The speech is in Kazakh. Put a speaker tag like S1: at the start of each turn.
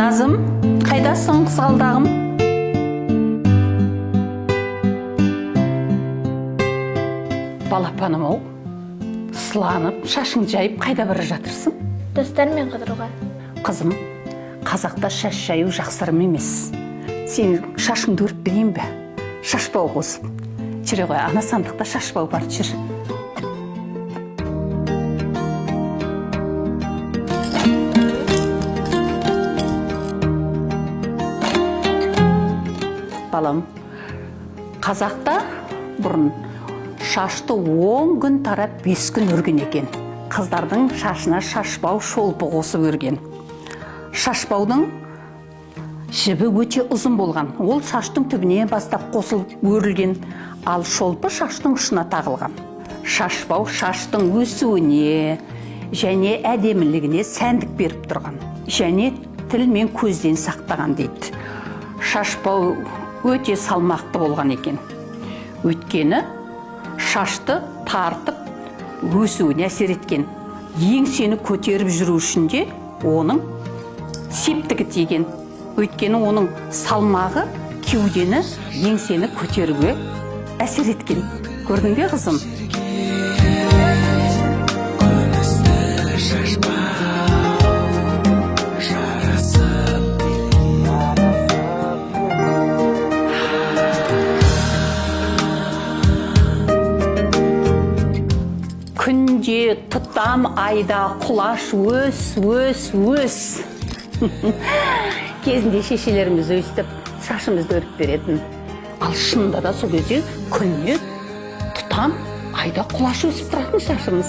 S1: Назым, қайдасың қызғалдағым? Балапаным ау, сыланып, шашың жайып қайда бара жатырсың?
S2: Достармен қыдыруға.
S1: Қызым, қазақта шаш жаю жақсырым емес. Сен шашыңды өріп берейін бе? Шашбау қосып. Жүре ғой, ана сандықта шашбау бар, жүр. Балам, қазақта бұрын шашты 10 күн тарап 5 күн өрген екен. Қыздардың шашына шашбау шолпы қосып өрген. Шашбаудың жібі өте ұзын болған. Ол шаштың түбіне бастап қосылып өрілген, ал шолпы шаштың ұшына тағылған. Шашбау шаштың өсуіне және әдемілігіне сәндік беріп тұрған. Және тіл мен көзден сақтаған дейді. Шашбау өте салмақты болған екен. Өйткені шашты тартып өсуіне әсер еткен. Еңсені көтеріп жүру үшін де оның септігі тиген. Өйткені оның салмағы кеудені, еңсені көтеруге әсер еткен. Көрдің бе, қызым? Күнде тұтам, айда құлаш өс. Кезінде шешелеріміз өстіп, шашымызды өріп беретін. Ал шынында да сол кезде күнде тұтам, айда құлаш өсіп тұратын шашымыз.